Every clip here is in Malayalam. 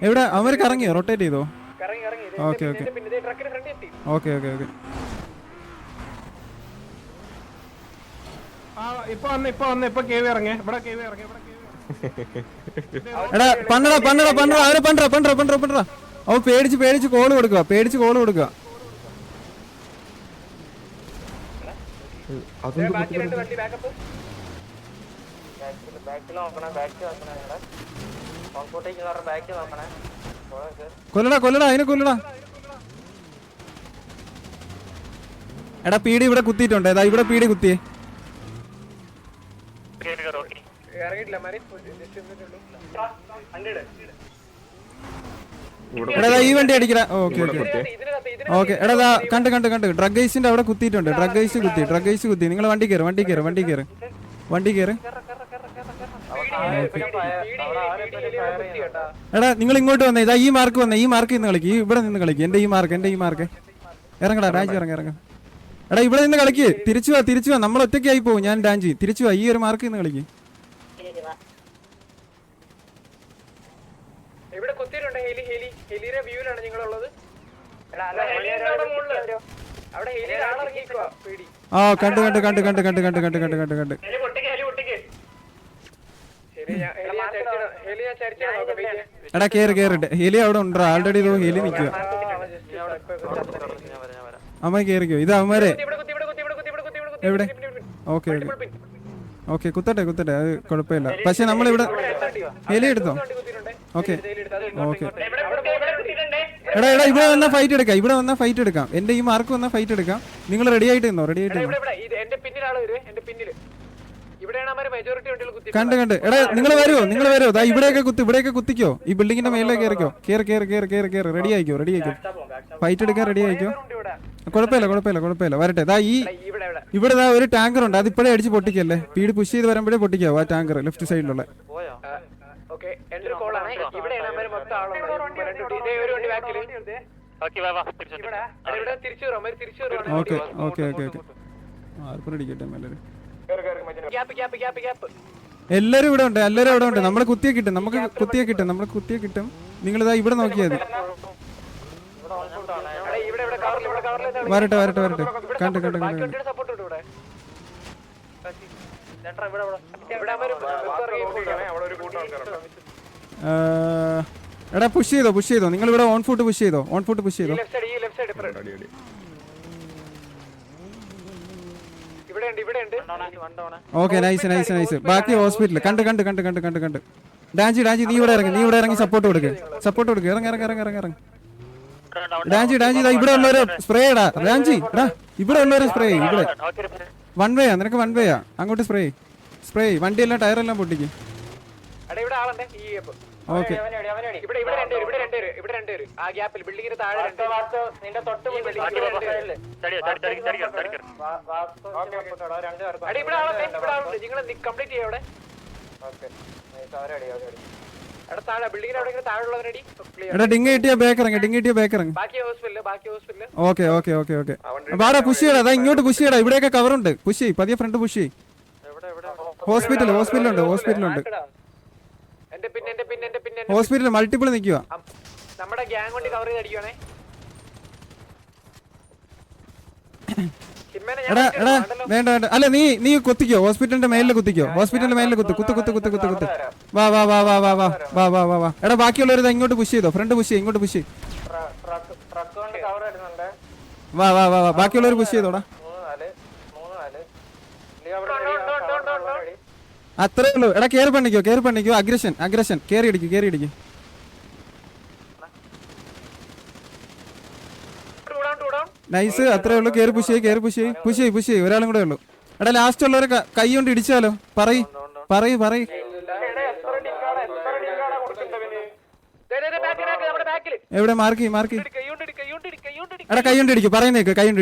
എവിടെ അവർക്ക് ഇറങ്ങിയോ? റൊട്ടേറ്റ് ചെയ്തോ? Okay okay okay okay okay. എടാ പണ്ടടാ പണ്ടടാ പണ്ടടാ അവരെ പണ്ടടാ പണ്ടടാ പണ്ടടാ പണ്ടടാ. അവ പേടിച്ച് കോള് കൊടുക്കുക, പേടിച്ച് കോള് കൊടുക്കുക. കൊല്ലടാ കൊല്ലടാ അതിനെ കൊല്ലടാ. എടാ പീടി ഇവിടെ കുത്തിയിട്ടുണ്ട്. ഏതാ ഇവിടെ പീടി കുത്തിയേ. എടാ ഈ വണ്ടി അടിക്കടാ. Okay okay okay. എടാ കണ്ട് കണ്ട് കണ്ട് ഡ്രഗ് ഐസിന്റെ അവിടെ കുത്തിയിട്ടുണ്ട്. ഡ്രഗ് ഐസ് കുത്തി. നിങ്ങൾ വണ്ടി കയറ് വണ്ടി കയറ്. എടാ നിങ്ങൾ ഇങ്ങോട്ട് വന്നേ. ഇതാ ഈ മാർക്ക് വന്നേ. ഈ മാർക്ക് നിന്ന് കളിക്ക്. ഇവിടെ നിന്ന് കളിക്ക്. എന്റെ ഈ മാർക്ക് ഇറങ്ങടാ രാജി ഇറങ്ങ. എടാ ഇവിടെ നിന്ന് കളിക്ക്. തിരിച്ചു വാ നമ്മൾ ഒറ്റയ്ക്കായി പോകും. ഞാൻ ഡാൻജി തിരിച്ചു വാ. ഈ ഒരു മാർക്ക് നിന്ന് കളിക്ക്. ആ കണ്ട് എടാ കേറിട്ട് ഹെലി അവിടെ ഉണ്ടോ? ആൾറെഡി ഹെലി നിൽക്കുക. അമ്മ കേറിക്കോ. ഇത് അവന്മാരെ എവിടെ? ഓക്കെ ഓക്കെ കുത്തട്ടെ അത് കുഴപ്പമില്ല. പക്ഷെ നമ്മളിവിടെ ഹെലി എടുത്തോ? ഓക്കെ എടാ ഇവിടെ വന്നാ ഫൈറ്റ് എടുക്കാം. എന്റെ ഈ മാർക്ക് വന്നാ ഫൈറ്റ് എടുക്കാം. നിങ്ങൾ റെഡി ആയിട്ട് നിന്നോ. കണ്ട് എടാ നിങ്ങൾ വരുമോ? ദാ ഇവിടെയൊക്കെ കുത്തിക്കോ. ഈ ബിൽഡിങ്ങിന്റെ മേലെ കയറിക്കോ. കേറി റെഡി ആയിക്കോ. ഫൈറ്റ് എടുക്കാൻ റെഡി ആയിക്കോ. കുഴപ്പമില്ല വരട്ടെ. ദാ ഇവിടെ ഒരു ടാങ്കർ ഉണ്ട്. അത് ഇപ്പോഴേ അടിച്ച് പൊട്ടിക്കല്ലേ. പീടി പുഷ് ചെയ്ത് വരുമ്പോഴേ പൊട്ടിക്കാവോ ആ ടാങ്കർ ലെഫ്റ്റ് സൈഡിലുള്ള. എല്ലാരും ഇവിടെ ഉണ്ട്. നമ്മള് കുത്തിയെ കിട്ടും. നിങ്ങളിതാ ഇവിടെ നോക്കിയാൽ മതി. വരട്ടെ കണ്ട് എടാ പുഷ് ചെയ്തോ. നിങ്ങൾ ഇവിടെ ഓൺ ഫുട്ട് പുഷ് ചെയ്തോ. Okay nice. ബാക്കി ഹോസ്പിറ്റൽ കണ്ട്. ഡാൻജി നീ ഇവിടെ ഇറങ്ങി സപ്പോർട്ട് കൊടുക്ക്. ഇറങ്ങ. ഡാൻജി ഇവിടെ ഉള്ളൊരു സ്പ്രേ ഇടാ. ഡാൻജി ഇവിടെ ഉള്ളൊരു സ്പ്രേ. ഇവിടെ വൺ വേയാ. നിനക്ക് വൺ വേയാ. അങ്ങോട്ട് സ്പ്രേ വണ്ടിയെല്ലാം ടയറെല്ലാം പൊട്ടിക്കും. ഓക്കെ എടാ ഡിങ് കിട്ടിയ ബാക്ക് ഇറങ്ങി. ഓക്കെ വാടാ പുഷ് ചെയ്യടാ. അതാ ഇങ്ങോട്ട് പുഷ് ചെയ്യടാ. ഇവിടെയൊക്കെ കവറുണ്ട്. പുഷ് ചെയ്യ് പതിയെ. ഫ്രണ്ട് പുഷ് ചെയ്യ്. ഹോസ്പിറ്റലുണ്ട്. ഹോസ്പിറ്റൽ മൾട്ടിപ്പിൾ നിൽക്കുക. എടാ വേണ്ട അല്ല നീ കുത്തിക്കോ. ഹോസ്പിറ്റലിന്റെ മേലിൽ കുത്തിക്കോ. കുത്ത്. വാ. എടാ ബാക്കിയുള്ളവർ ഇങ്ങോട്ട് പുഷ് ചെയ്തോ. ഫ്രണ്ട് പുഷ് ചെയ്യ്. ഇങ്ങോട്ട് പുഷ് ചെയ്യ്. വാ ബാക്കിയുള്ളവർ പുഷ് ചെയ്തോടാ. അത്രേ ഉള്ളൂ. എടാ കേറി പണിക്കോ. അഗ്രഷൻ കേറി അടിക്കും. നൈസ്. അത്രേ ഉള്ളൂ. കേറി പുഷ് ചെയ്യ്. ഒരാളും കൂടെ ഉള്ളൂ. എടാ ലാസ്റ്റ് ഉള്ളവരെ കൈ കൊണ്ട് ഇടിച്ചാലോ? പറയ്. എവിടെ മാർക്ക്? എടാ കൈ കൊണ്ട് ഇടിക്കും. പറയുന്നേക്ക്. കൈ കൊണ്ട്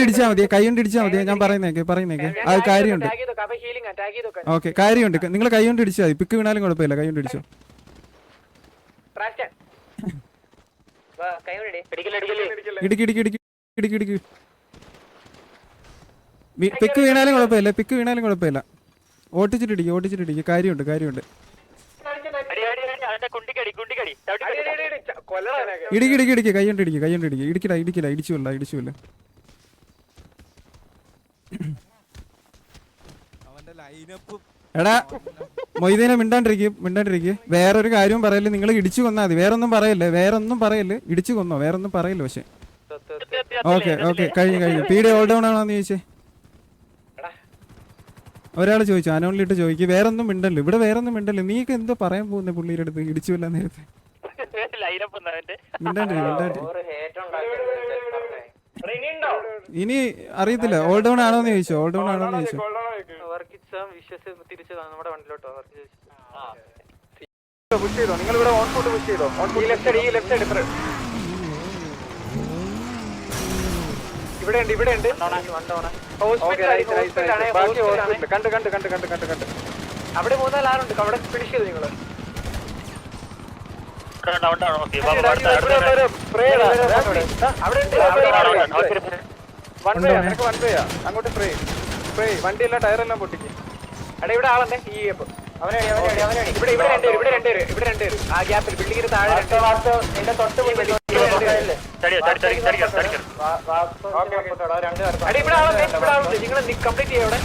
ഇടിച്ചാ മതി. ഞാൻ പറയുന്നേക്ക്. അത് കാര്യമുണ്ട്. ഓക്കെ കാര്യമുണ്ട്. നിങ്ങൾ കൈ കൊണ്ട് ഇടിച്ചാൽ മതി. പിക്ക് വീണാലും കുഴപ്പമില്ല. കൈ കൊണ്ട് ഇടിച്ചോ. ഇടിക്ക്. പിക്ക് വീണാലും കുഴപ്പമില്ല. ഓട്ടിച്ചിട്ടിടിക്കും. കാര്യമുണ്ട്. ഇടിക്ക് കൈ കൊണ്ട് ഇടിക്കടാ ഇടിച്ചുല്ല എടാ മൊയ്തീനെ മിണ്ടാണ്ടിരിക്കുക വേറൊരു കാര്യവും പറയല്ലേ. നിങ്ങൾ ഇടിച്ചു കൊന്നാ മതി, വേറൊന്നും പറയല്ലേ. ഇടിച്ചു കൊന്നോ, വേറൊന്നും പറയല്ലോ. പക്ഷെ ഓക്കെ കഴിഞ്ഞു. പീഡി ഓൾ ഡൗൺ ആണോന്ന് ചോദിച്ചേ. ഒരാൾ ചോദിച്ചു, അനോണിലിട്ട് ചോദിക്കുക. വേറൊന്നും മിണ്ടല്ലോ, ഇവിടെ വേറൊന്നും മിണ്ടല്ലോ. നീക്ക് എന്തോ പറയാൻ പോകുന്നേ പുള്ളിയുടെ അടുത്ത്? ഇടിച്ചുല്ല നേരത്തെ. ഇനി അറിയത്തില്ല. ഓൾ ഡൗൺ ആണോന്ന് ചോദിച്ചോ. ഇവിടെ ഉണ്ട്. കണ്ട് അവിടെ 3-4 ആളുണ്ട്. അവിടെ ഫിനിഷ് ചെയ്തു നിങ്ങള്. അങ്ങോട്ട് വണ്ടിയെല്ലാം ടയറെല്ലാം പൊട്ടിക്ക്. എടാ ഇവിടെ ആളെ ഈ ഇവിടെ രണ്ടുപേര് ആ ഗ്യാപ്പിൽ ബിൽഡിങ്ങിന് താഴെ ഇവിടെ ആളുണ്ട്. നിങ്ങൾ കംപ്ലീറ്റ് ചെയ്യാം അവിടെ.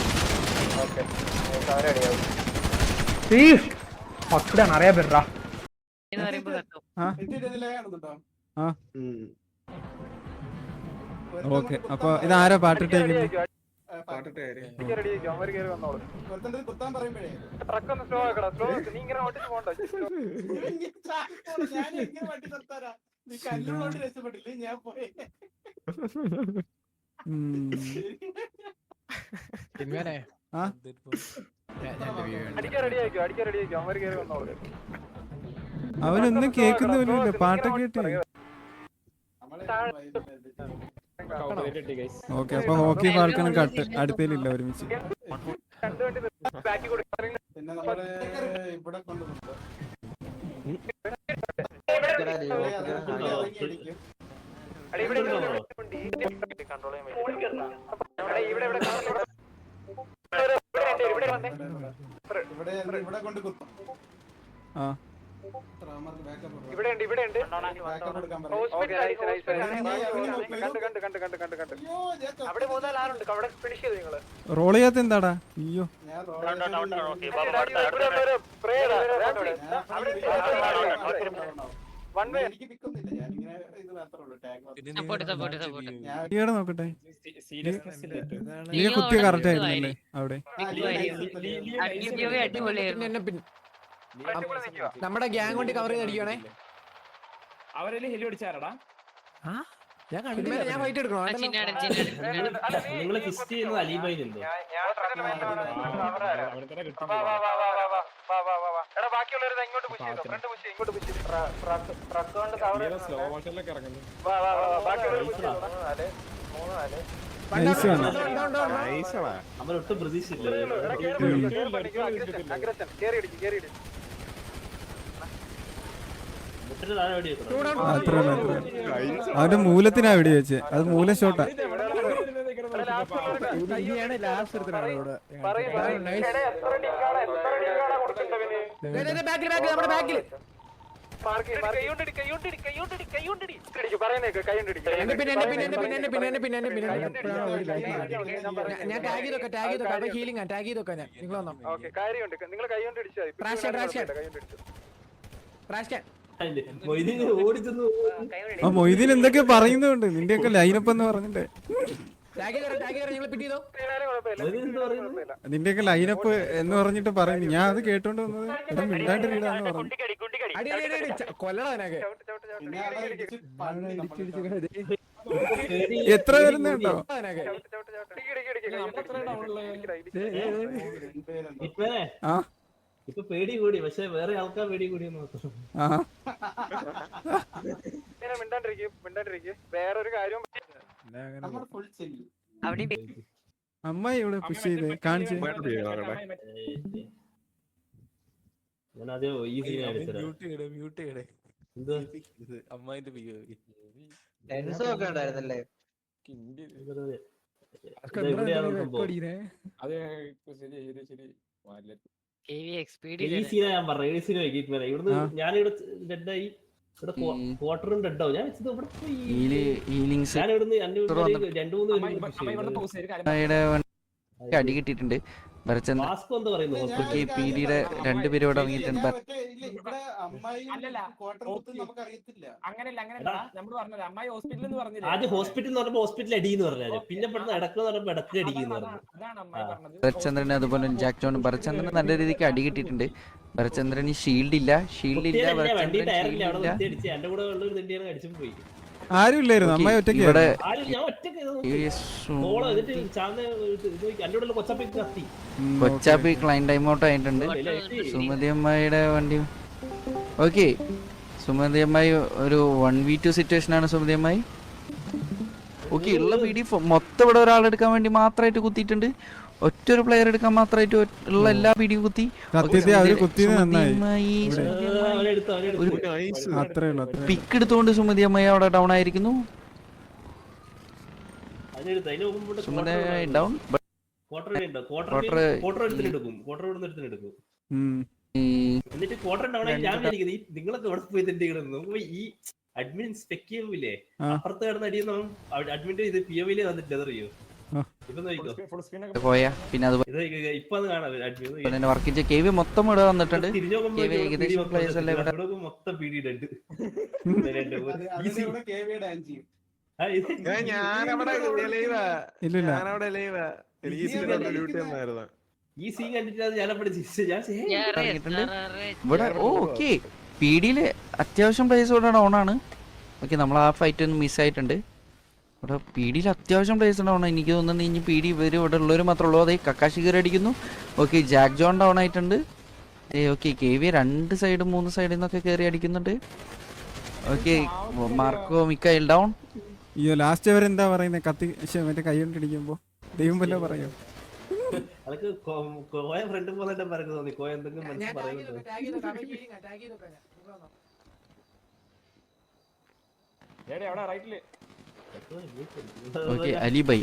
അറിയാ പെട്ടാ ഓക്കെ. അപ്പൊ ഇതാരാ പാട്ടിട്ടേക്കുന്നത്? അവനൊന്നും കേൾക്കുന്ന പോലുമില്ല, പാട്ടൊക്കെ കേട്ട്. ഓക്കെ, അപ്പൊ ഹോക്കി ഫാൽക്കണും കട്ട് അടുത്തേലില്ല ഒരുമിച്ച്. അവിടെ 3-4 ആളുണ്ട്. അവിടെ ഫിനിഷ് ചെയ്തു നിങ്ങള്. റോൾ ചെയ്യാത്ത എന്താടാ? അയ്യോ നോക്കട്ടെ. കുത്തിയ കറക്റ്റ് ആയിരുന്നല്ലേ അവിടെ? നമ്മുടെ ഗ്യാങ് കൊണ്ട് കവർ ചെയ്ത് അടിക്കണേ. അവരെല്ലാം ഹെലി അടിച്ചാരടാ. ഞാൻ ഫൈറ്റ് എടുക്കണോ? നിങ്ങള് ഫിസ്റ്റ് ചെയ്യുന്നത് അലീബായിലുണ്ടോ? അവരൊട്ടും പ്രതീക്ഷയില്ല. അവന്റെ മൂലത്തിനാ വെടി വെച്ച്. അത് മൂല ഷോട്ടാ. ഞാൻ ടാഗ് ചെയ്തൊക്കെ ഹീലിംഗ് ടാഗ് ചെയ്തൊക്കെ ഞാൻ. നിങ്ങൾ വന്നോ? മൊയ്തീൻ എന്തൊക്കെയോ പറയുന്നുണ്ട്. നിന്റെയൊക്കെ ലൈനപ്പ് എന്ന് പറഞ്ഞിട്ട് നിന്റെയൊക്കെ ലൈനപ്പ് എന്ന് പറഞ്ഞിട്ട് പറയുന്നു. ഞാൻ അത് കേട്ടോണ്ട് വന്നത് ഇവിടെ മിണ്ടാണ്ടിരിടാന്ന് പറഞ്ഞു. എത്ര വരുന്നുണ്ടോ? ആ ഇപ്പൊ പേടി കൂടി, പക്ഷെ വേറെ ആൾക്കാർ പേടി കൂടി മാത്രം. വേറൊരു കാര്യം അമ്മായി ഇവിടെ പുഷ് ചെയ്ത് കാണിച്ചു. ഞാനത് ഈസി അമ്മായിന്റെ ഞാൻ പറഞ്ഞു ഇവിടുന്ന് ഞാനിവിടെ ഡെഡായി ഇവിടെ ക്വാർട്ടറും ഡെഡാവും ഞാൻ വെച്ചത് ഇവിടെ പോയി ഞാൻ ഇവിടുന്ന് 2-3 അടി കിട്ടിയിട്ടുണ്ട് മാസ്ക് എന്താ പറയുന്നു പീഡിയുടെ രണ്ടുപേരും ഇവിടെ ഇറങ്ങിയിട്ടുണ്ട്. ആദ്യം ഹോസ്പിറ്റൽ എന്ന് പറഞ്ഞപ്പോ ഹോസ്പിറ്റൽ അടി എന്ന് പറഞ്ഞാല് പിന്നെ പെട്ടെന്ന് ഇടക്കെന്ന് പറഞ്ഞപ്പോ ഇടക്ക് അടിക്കുന്നു പറഞ്ഞു. ഭരചന്ദ്രന് അതുപോലെ ജാക്ക് ജോണും ഭരചന്ദ്രന് നല്ല രീതിക്ക് അടി കിട്ടിയിട്ടുണ്ട്. ഭരചന്ദ്രന് ഷീൽഡ് ഇല്ല വണ്ടി ടയറില്ല അവിടെ നിർത്തി അടിച്ച് എന്റെ കൂടെ ഉള്ള ഒരു തണ്ടിയാണ് അടിച്ചും പോയി. ആരും ഇല്ലായിരുന്നു, അമ്മായി ഒറ്റയ്ക്ക്. ഇവിടെ ഞാൻ ഒറ്റക്ക് കൊച്ചാപ്പി ക്ലൈൻ ടൈം ഔട്ട് ആയിട്ടുണ്ട്. സുമതി അമ്മായിയുടെ വണ്ടി ഓക്കെ. സുമതി അമ്മായി ഒരു 1v2 സിറ്റുവേഷൻ ആണ് സുമതി അമ്മായി. ഓക്കെ, ഉള്ള പീഡി മൊത്തം ഇവിടെ ഒരാളെടുക്കാൻ വേണ്ടി മാത്രമായിട്ട് കുത്തിയിട്ടുണ്ട്. ഒറ്റൊരു പ്ലെയർ എടുക്കാൻ മാത്രമായിട്ട് ഉള്ള എല്ലാ പീഡിയും കുത്തി. പിക്ക് എടുത്തുകൊണ്ട് സുമതി അമ്മയെ അവിടെ ഡൗൺ ആയിരിക്കുന്നു. സുമതി ഡൗൺ. എന്നിട്ട് ക്വാർട്ടർ ഡൗൺ ആയി ഞാൻ വിചാരിക്കുന്നത് നിങ്ങളൊക്കെ എവിടെ പോയി തന്നെ ഈ അഡ്മിൻ സ്പെക്കില്ലേ അപ്പുറത്ത് കിടന്ന് അടിയുന്ന അഡ്മിന്റെ ഇത് POV വന്നിട്ട് അറിയോ പോയാ പിന്നെ അതുപോലെ വർക്ക് ചെയ്ത KV മൊത്തം ഇവിടെ വന്നിട്ടുണ്ട്. ഏകദേശം പ്ലേയേഴ്സ് എല്ലാം ഇവിടെ മൊത്തം പീഡിയിട്ടുണ്ട്. ഈ സീൻ കണ്ടിട്ട് ഇവിടെ ഓക്കെ. പീഡിയില് അത്യാവശ്യം പ്ലേയേഴ്സ് ഇവിടെ ഡൗൺ ആണ്. ഓക്കെ, നമ്മൾ ആ ഫൈറ്റ് ഒന്ന് മിസ്സായിട്ടുണ്ട്. ഇവിടെ പീഡിയിൽ അത്യാവശ്യം പ്ലേയേഴ്സ് ഡൗൺ. എനിക്ക് തോന്നുന്നത് ഇനി പീഡി ഇവർ ഇവിടെ ഉള്ളവർ മാത്രമേ ഉള്ളൂ. അതേ കക്കാശി കയറി അടിക്കുന്നു. ഓക്കെ, ജാക്ക് ജോൺ ഡൗൺ ആയിട്ടുണ്ട്. ഓക്കെ, KV 2 സൈഡ് 3 സൈഡിൽ നിന്നൊക്കെ കയറി അടിക്കുന്നുണ്ട്. ഓക്കെ, മാർക്കോ മിക്കയിൽ ഡൗൺ. അയ്യോ, ലാസ്റ്റ് അവരെന്താ പറയുന്നത്? കത്തി മറ്റേ കൈ കൊണ്ടിടിക്കുമ്പോ ദൈവം വല്ല പറയോ? ഫ്രണ്ട് പോലെ പറഞ്ഞു തോന്നി കോയ എന്തെങ്കിലും പറയുന്നത്. ഓക്കെ, അലിബൈ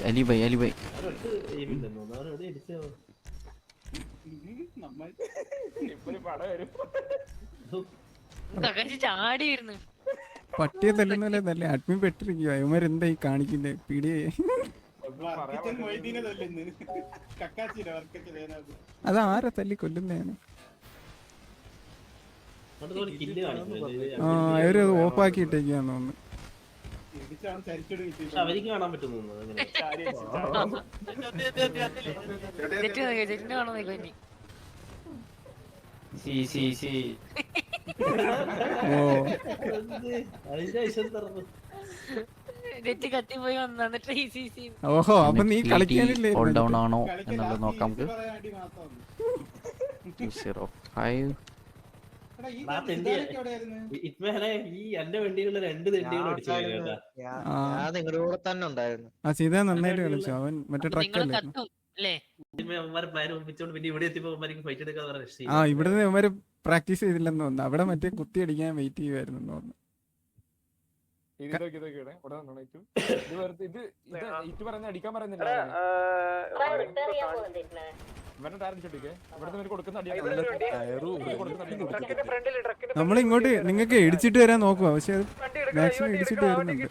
പട്ടിയെ തല്ലുന്നല്ലേ നല്ല അഡ്മിൻ പെട്ടിരിക്കുക. ഇവന്മാരെന്താ ഈ കാണിക്കുന്നേ? പീഡിയെ അതാരാ തല്ലി കൊല്ലുന്നതാണ്? അവര് ഓഫാക്കി ഇട്ടേക്കാന്ന് തോന്നുന്നു. അവർക്ക് കാണാൻ പറ്റുന്നു. ഓഹോ, അപ്പൊ നീ കളിക്കാനില്ലേ? ഡൗൺ ആണോ എന്നുള്ളത് നോക്കാം നമുക്ക്. 205 സീത നന്നായിട്ട് കളിച്ചു. അവൻ മറ്റേ ട്രക്കല്ലേ. ഇവിടുന്ന് ഇവന്മാര് പ്രാക്ടീസ് ചെയ്തില്ലെന്ന് തോന്നുന്നു. അവിടെ മറ്റേ കുത്തി അടിക്കാൻ വെയിറ്റ് ചെയ്യുമായിരുന്നു തോന്നുന്നു. അടിക്കാൻ പറയുന്നില്ല. നമ്മളിങ്ങോട്ട് നിങ്ങൾക്ക് ഇടിച്ചിട്ട് വരാൻ നോക്കുക, പക്ഷെ മാക്സിമം ഇടിച്ചിട്ട് വരുന്നുണ്ട്.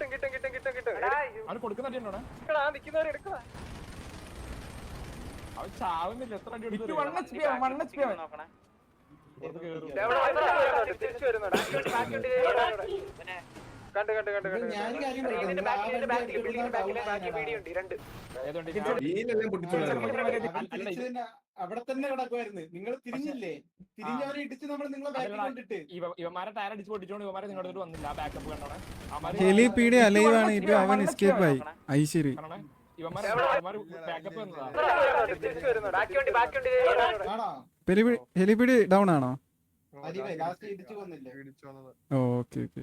അവിടെ തന്നെ കിടക്കുമായിരുന്നു. നിങ്ങൾ തിരിഞ്ഞില്ലേ? തിരിഞ്ഞവരെ ഇടിച്ച് നമ്മൾ നിങ്ങളെ ബാക്കിൽ കൊണ്ടിട്ട് ഇവന്മാരെ ടയർ അടിച്ച് പൊട്ടിച്ചോണ്ട് ഇവന്മാരെ നിങ്ങളുടെ വന്നില്ല. ബാക്കപ്പ് കണ്ടോണേ. ഹെലിപീഡി അലൈവാണ്. ഇപ്പൊ അവൻ എസ്കേപ്പ് ആയി. ഐശ്വര്യ ഹെലിപീഡി ഡൗൺ ആണോ? Okay okay.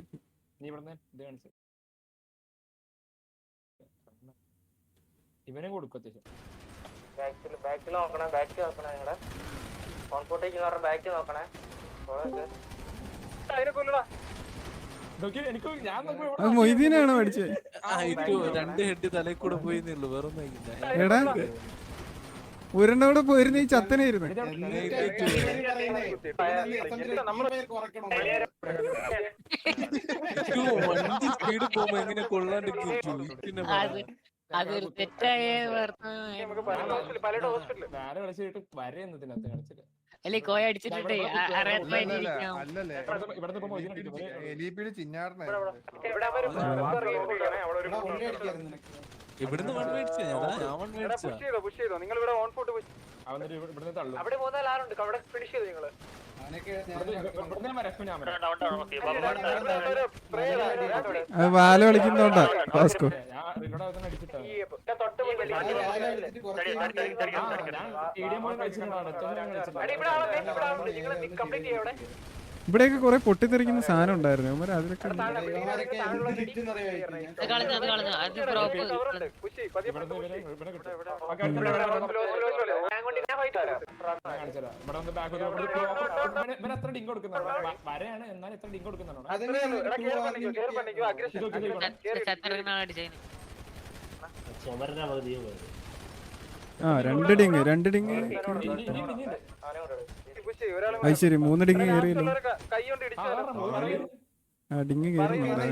ഇവനെ കൊടുക്കും. മൊയ്തീനാണോ പഠിച്ചത്? 2 ഹെഡ് തലയിൽ കൂടെ പോയി വേറെ എടാ ഒരെണ്ണോടെ പോയിരുന്ന ഈ ചത്തനായിരുന്നു. അതൊരു തെറ്റായ അല്ലെ കോയ അടിച്ചിട്ടുണ്ട് അറിയാത്ത ഇവിടുന്ന് വൺ മേടിച്ചാ ഞാൻ മേടിച്ചാ നിങ്ങൾ ഇവിടെ ഓൺ ഫുഡ് അവിടെ മൂന്നാല് ആളുണ്ട് അവിടെ ഫിനിഷ് ചെയ്തു നിങ്ങള് അത് വാല കളിക്കുന്നോണ്ടാ വാസ്കോ. ഇവിടെയൊക്കെ കുറെ പൊട്ടിത്തെറിക്കുന്ന സാധനം ഉണ്ടായിരുന്നു. അവന്മാര് അതിലൊക്കെ രണ്ട് ഡിങ് അത് ശരി 3 ഡിങ് കയറിയല്ലോ. ആ ഡിങ് കയറുന്നുണ്ട്.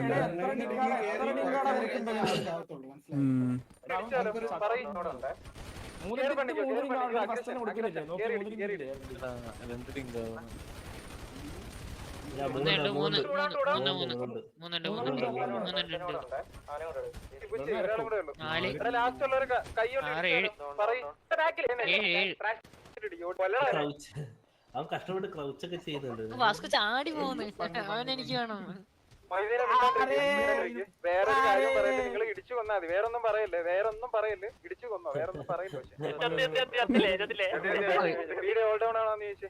അവൻ കഷ്ടപ്പെട്ട് ക്രൗച്ചൊക്കെ ചെയ്യുന്നുണ്ട്. വാസ്കോ ചാടി പോകുന്നു. അവൻ എനിക്ക് വേണം. വേറെ കാര്യം പറയല്ലേ, നിങ്ങൾ ഇടിച്ചു കൊന്നാ മതി. വേറൊന്നും പറയല്ലേ, ഇടിച്ചു കൊന്നോ, വേറൊന്നും പറയില്ല. വീഡിയോ ഓൾ ഡൗൺ ആണോന്ന് ചോദിച്ചേ.